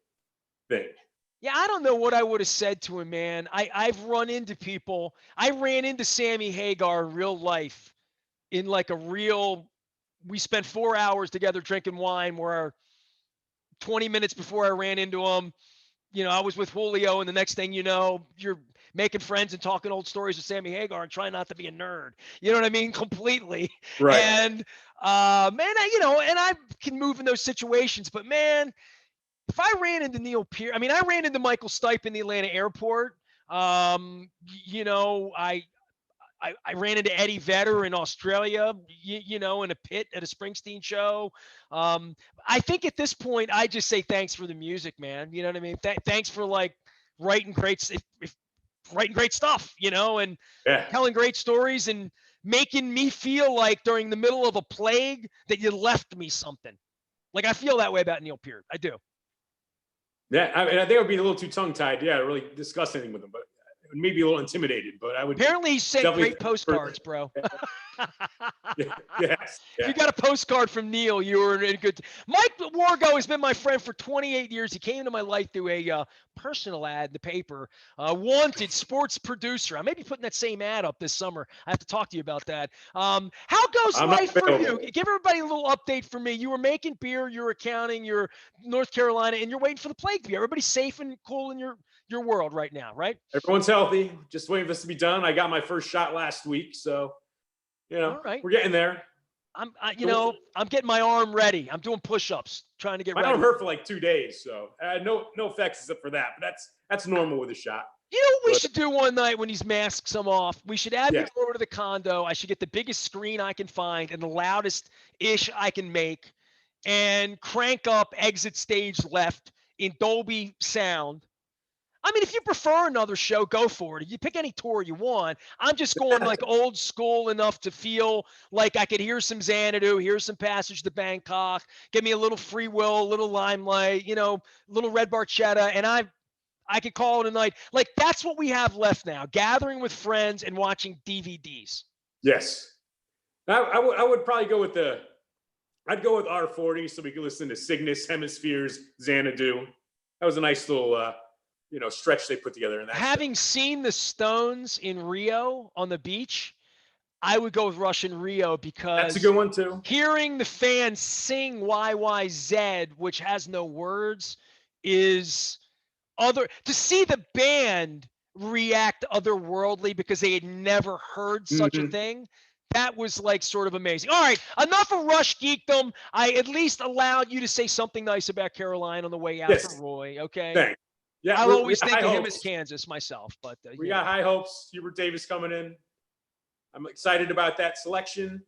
thing. Yeah, I don't know what I would have said to him, man. I've run into people. I ran into Sammy Hagar in real life in like a real. We spent 4 hours together drinking wine. Where 20 minutes before I ran into him, I was with Julio, and the next thing you know, you're making friends and talking old stories with Sammy Hagar and trying not to be a nerd. You know what I mean? Completely. Right. And man, and I can move in those situations, but man, if I ran into Neil Peart, I mean, I ran into Michael Stipe in the Atlanta airport. I ran into Eddie Vedder in Australia, in a pit at a Springsteen show. Um, I think at this point, I just say thanks for the music, man. You know what I mean? Thanks for like writing great, if writing great stuff, and Yeah. telling great stories and making me feel like during the middle of a plague that you left me something. Like I feel that way about Neil Peart. I do. Yeah. I mean, I think I would be a little too tongue tied. Yeah, to really discuss anything with him, but maybe a little intimidated. But I would Apparently, he sent definitely. great postcards, bro. Yes. If Yeah. you got a postcard from Neil, you were in good. Mike Wargo has been my friend for 28 years. He came into my life through a personal ad in the paper. Wanted sports producer. I may be putting that same ad up this summer. I have to talk to you about that. How goes I'm not life for you? available. Give everybody a little update for me. You were making beer, you're accounting, you're North Carolina, and you're waiting for the plague to be. Everybody's safe and cool in your world right now, right? Everyone's healthy. Just waiting for this to be done. I got my first shot last week, so All right. we're getting there. I'm getting my arm ready. I'm doing push-ups, trying to get My ready. arm hurt for like 2 days, so no effects except for that. But that's normal with a shot. You know what we should do one night when these masks come off? We should have you Yes. go over to the condo. I should get the biggest screen I can find and the loudest ish I can make and crank up Exit Stage Left in Dolby Sound. I mean, if you prefer another show, go for it. You pick any tour you want. I'm just going like old school enough to feel like I could hear some Xanadu, hear some Passage to Bangkok, give me a little Free Will, a little Limelight, a little Red Barchetta, and I could call it a night. Like that's what we have left now: gathering with friends and watching DVDs. Yes. I would probably go with I'd go with R40 so we could listen to Cygnus, Hemispheres, Xanadu. That was a nice little stretch they put together in that. Having seen the Stones in Rio on the beach, I would go with Russian Rio because that's a good one too. Hearing the fans sing YYZ, which has no words, is to see the band react otherworldly because they had never heard such a thing. That was like sort of amazing. All right, enough of Rush geekdom. I at least allowed you to say something nice about Caroline on the way out to Roy. Okay. Thanks. Yeah, I'll always think of him hopes. as Kansas myself, but we got high hopes. Hubert Davis coming in. I'm excited about that selection.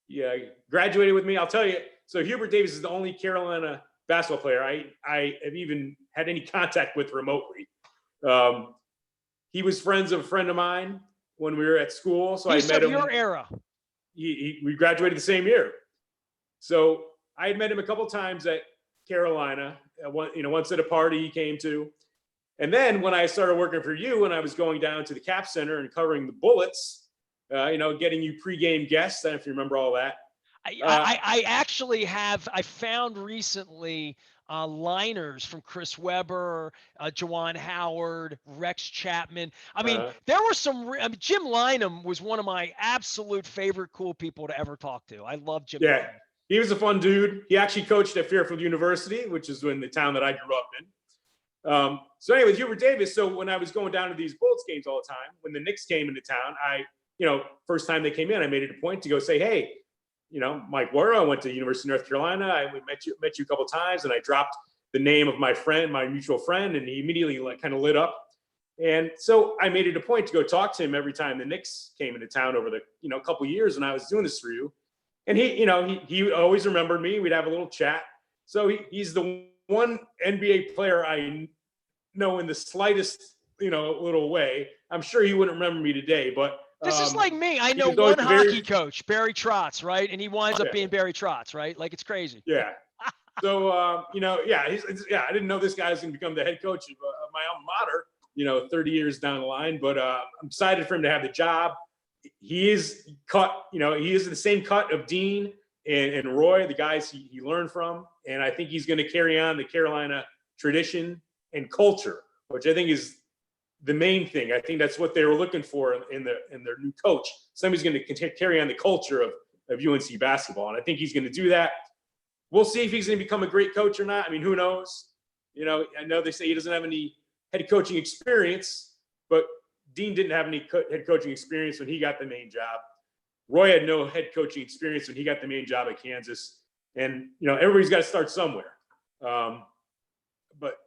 Yeah, graduated with me. I'll tell you. So Hubert Davis is the only Carolina basketball player I have even had any contact with remotely. He was friends of a friend of mine when we were at school, so I met him. Your era. We graduated the same year, so I had met him a couple times at Carolina. Once at a party he came to, and then when I started working for you, and I was going down to the Cap Center and covering the Bullets, getting you pregame guests. I don't know if you remember all that. I actually have. I found recently liners from Chris Webber, Juwan Howard, Rex Chapman. I mean, there were some. Jim Lynam was one of my absolute favorite cool people to ever talk to. I love Jim. Yeah, Lynam. He was a fun dude. He actually coached at Fairfield University, which is in the town that I grew up in. So anyway, with Hubert Davis. So when I was going down to these Bullets games all the time, when the Knicks came into town, first time they came in, I made it a point to go say, hey, Mike Wargo, I went to University of North Carolina. I met you a couple of times, and I dropped the name of my mutual friend, and he immediately kind of lit up. And so I made it a point to go talk to him every time the Knicks came into town over the couple of years when I was doing this for you. And he always remembered me. We'd have a little chat. So he's the one NBA player I know in the slightest little way. I'm sure he wouldn't remember me today, but. This is like me. I know one hockey coach, Barry Trotz, right? And he winds up being Barry Trotz, right? Like it's crazy. Yeah. So, I didn't know this guy was going to become the head coach of my alma mater, 30 years down the line. But I'm excited for him to have the job. He is he is the same cut of Dean and Roy, the guys he learned from. And I think he's going to carry on the Carolina tradition and culture which I think is the main thing. I think that's what they were looking for in their new coach. Somebody's going to carry on the culture of UNC basketball, and I think he's going to do that. We'll see if he's going to become a great coach or not. I mean, who knows? I know they say he doesn't have any head coaching experience, but Dean didn't have any head coaching experience when he got the main job. Roy had no head coaching experience when he got the main job at Kansas. And, everybody's got to start somewhere. But,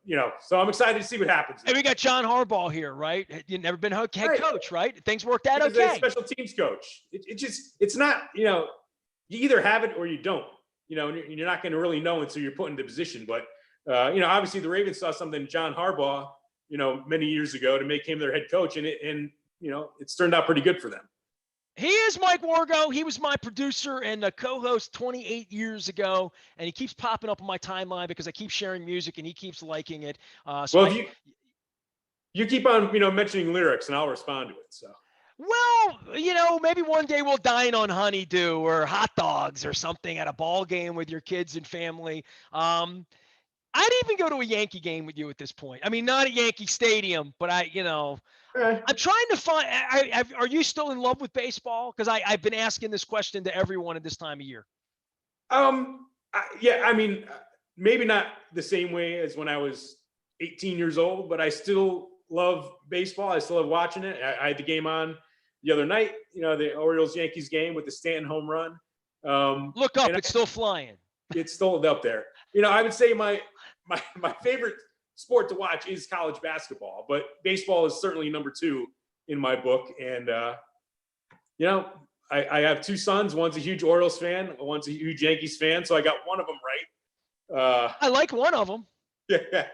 so I'm excited to see what happens. And we got John Harbaugh here, right? You've never been head coach, right? Things worked out okay. He's a special teams coach. It's not, you either have it or you don't, and you're not going to really know until you're put in the position. But, obviously the Ravens saw something in John Harbaugh, many years ago to make him their head coach. And it's turned out pretty good for them. He is Mike Wargo. He was my producer and a co-host 28 years ago, and he keeps popping up on my timeline because I keep sharing music and he keeps liking it. If you keep on, mentioning lyrics, and I'll respond to it. So. Well, maybe one day we'll dine on honeydew or hot dogs or something at a ball game with your kids and family. I'd even go to a Yankee game with you at this point. I mean, not at Yankee Stadium, but I'm trying to find. Are you still in love with baseball? Because I've been asking this question to everyone at this time of year. Yeah. I mean, maybe not the same way as when I was 18 years old, but I still love baseball. I still love watching it. I had the game on the other night. The Orioles-Yankees game with the Stanton home run. Look up; it's still flying. It's still up there. I would say my favorite sport to watch is college basketball, but baseball is certainly number 2 in my book. And, I have 2 sons. One's a huge Orioles fan. One's a huge Yankees fan. So I got one of them right. I like one of them. Yeah.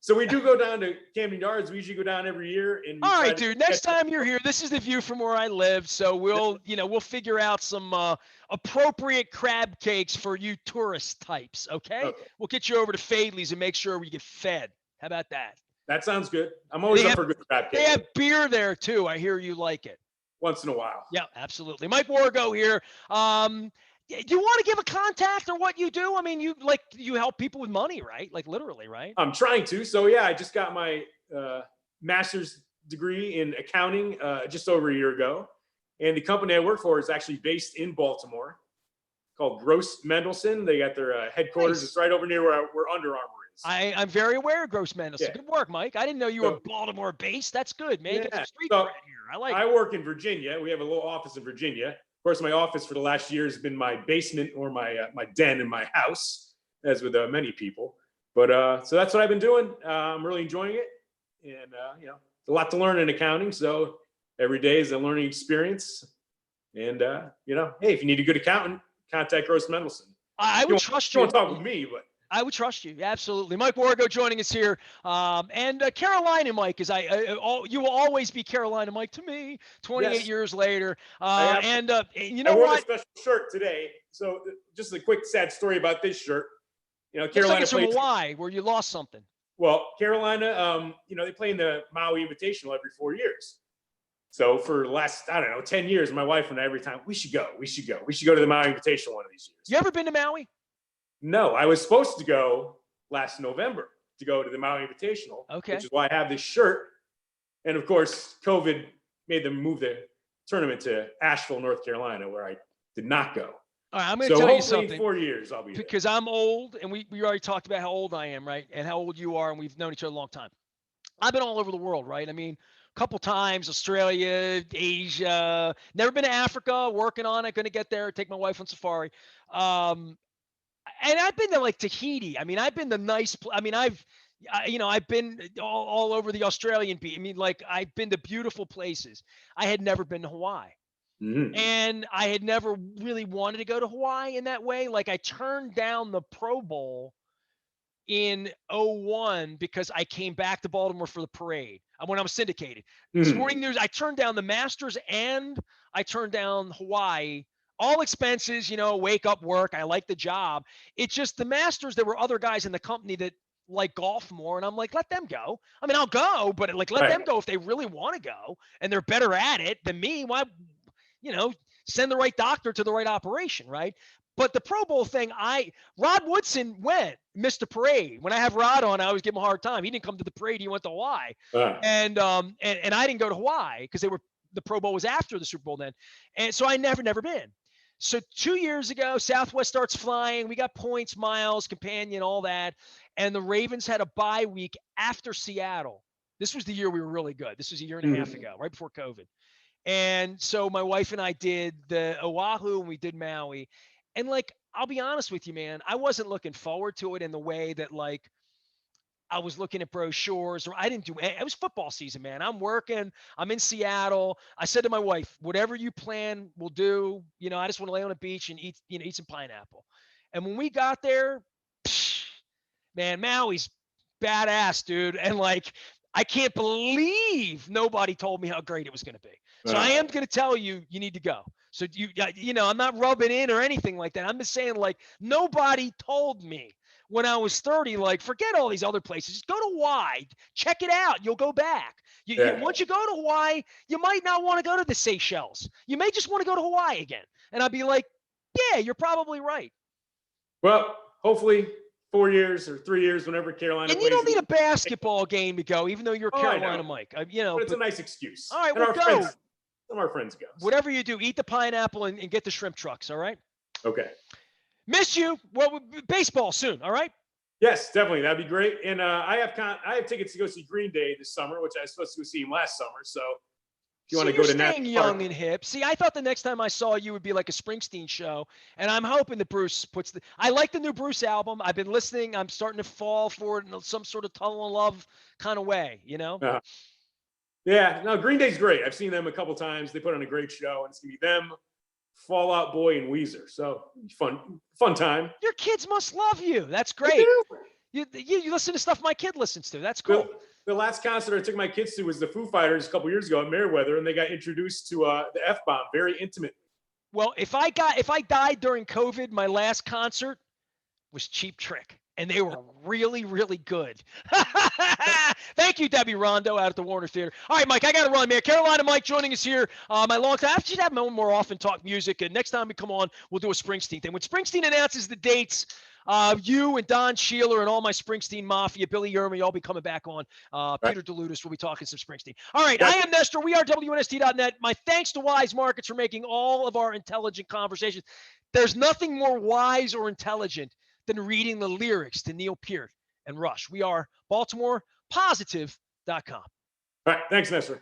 So we do go down to Camden Yards. We usually go down every year. And all right, dude. Next time you're here, this is the view from where I live. So we'll figure out some appropriate crab cakes for you tourist types. Okay? We'll get you over to Fadley's and make sure we get fed. How about that? That sounds good. I'm always up for good crab cake. They have beer there too. I hear you like it. Once in a while. Yeah, absolutely. Mike Wargo here. Do you want to give a contact or what you do? I mean, you help people with money, right? Like literally, right? I'm trying to. So yeah, I just got my master's degree in accounting just over a year ago. And the company I work for is actually based in Baltimore, called Gross Mendelsohn. They got their headquarters. Nice. It's right over near where Under Armour is. I'm very aware of Gross Mendelsohn. Yeah. Good work, Mike. I didn't know you were Baltimore based. That's good, man. Get some street cred here. I like it. I work in Virginia. We have a little office in Virginia. Of course, my office for the last year has been my basement or my den in my house, as with many people. But so that's what I've been doing. I'm really enjoying it, and a lot to learn in accounting. So every day is a learning experience. And hey, if you need a good accountant, contact Gross Mendelsohn. I would trust you. You won't talk with me, but. I would trust you. Absolutely. Mike Wargo joining us here. And Carolina Mike, you will always be Carolina Mike to me 28 years later. And you know I wore what? the special shirt today. So just a quick sad story about this shirt. Carolina it's from Hawaii where you lost something. Well, Carolina, they play in the Maui Invitational every 4 years. So for the last, 10 years, my wife and I, every time, we should go to the Maui Invitational one of these years. You ever been to Maui? No, I was supposed to go last November to go to the Maui Invitational, which is why I have this shirt. And of course, COVID made them move the tournament to Asheville, North Carolina, where I did not go. All right, I'm going to tell you something. In 4 years, I'll be there. Because I'm old, and we already talked about how old I am, right? And how old you are, and we've known each other a long time. I've been all over the world, right? I mean, a couple times, Australia, Asia, never been to Africa, working on it, going to get there, take my wife on safari. And I've been to like Tahiti. I mean, I've been to nice. I mean, I've been all over the Australian beach. I mean, like I've been to beautiful places. I had never been to Hawaii, and I had never really wanted to go to Hawaii in that way. Like I turned down the Pro Bowl in 2001 because I came back to Baltimore for the parade when I was syndicated. Sporting News. I turned down the Masters and I turned down Hawaii. All expenses, wake up, work. I like the job. It's just the Masters. There were other guys in the company that like golf more. And I'm like, let them go. I mean, I'll go, but like, let them go if they really want to go and they're better at it than me. Why, send the right doctor to the right operation. Right. But the Pro Bowl thing, Rod Woodson missed the parade. When I have Rod on, I always give him a hard time. He didn't come to the parade. He went to Hawaii. And I didn't go to Hawaii because the Pro Bowl was after the Super Bowl then. And so I never been. So 2 years ago, Southwest starts flying. We got points, miles, companion, all that. And the Ravens had a bye week after Seattle. This was the year we were really good. This was a year and a half ago, right before COVID. And so my wife and I did the Oahu and we did Maui. And like, I'll be honest with you, man, I wasn't looking forward to it in the way that like I was looking at brochures, or I didn't do it. It was football season, man. I'm working. I'm in Seattle. I said to my wife, whatever you plan, we'll do. You know, I just want to lay on the beach and eat some pineapple. And when we got there, man, Maui's badass, dude. And like, I can't believe nobody told me how great it was going to be. So I am going to tell you, you need to go. So I'm not rubbing in or anything like that. I'm just saying, like, nobody told me when I was 30, like, forget all these other places. Just go to Hawaii. Check it out. You'll go back. Once you go to Hawaii, you might not want to go to the Seychelles. You may just want to go to Hawaii again. And I'd be like, yeah, you're probably right. Well, hopefully 4 years or 3 years, whenever Carolina and you don't need a basketball game to go, even though you're Carolina Mike. But it's a nice excuse. All right, we'll go. Some of our friends go. Whatever you do, eat the pineapple and get the shrimp trucks, all right? Okay. Miss you. Well, baseball soon, all right? Yes, definitely. That'd be great. And I have tickets to go see Green Day this summer, which I was supposed to go see him last summer. So if you want to go to staying young and hip. See, I thought the next time I saw you would be like a Springsteen show, and I'm hoping that Bruce I like the new Bruce album. I've been listening. I'm starting to fall for it in some sort of tunnel of love kind of way, you know? Yeah, no, Green Day's great. I've seen them a couple times. They put on a great show, and it's gonna be them, Fall Out Boy, and Weezer. So fun time. Your kids must love you. That's great. You listen to stuff my kid listens to. That's cool. The last concert I took my kids to was the Foo Fighters a couple years ago at Meriwether, and they got introduced to the F-bomb very intimately. Well, if I died during COVID, my last concert was Cheap Trick. And they were really, really good. Thank you, Debbie Rondo out at the Warner Theater. All right, Mike, I got to run, man. Carolina Mike joining us here. My long time. I should have him more often talk music. And next time we come on, we'll do a Springsteen thing. When Springsteen announces the dates, you and Don Sheeler and all my Springsteen Mafia, Billy Yerma, y'all be coming back on. Peter DeLutis will be talking some Springsteen. All right, I am Nestor. We are WNST.net. My thanks to Wise Markets for making all of our intelligent conversations. There's nothing more wise or intelligent than reading the lyrics to Neil Peart and Rush. We are BaltimorePositive.com. All right. Thanks, Nestor.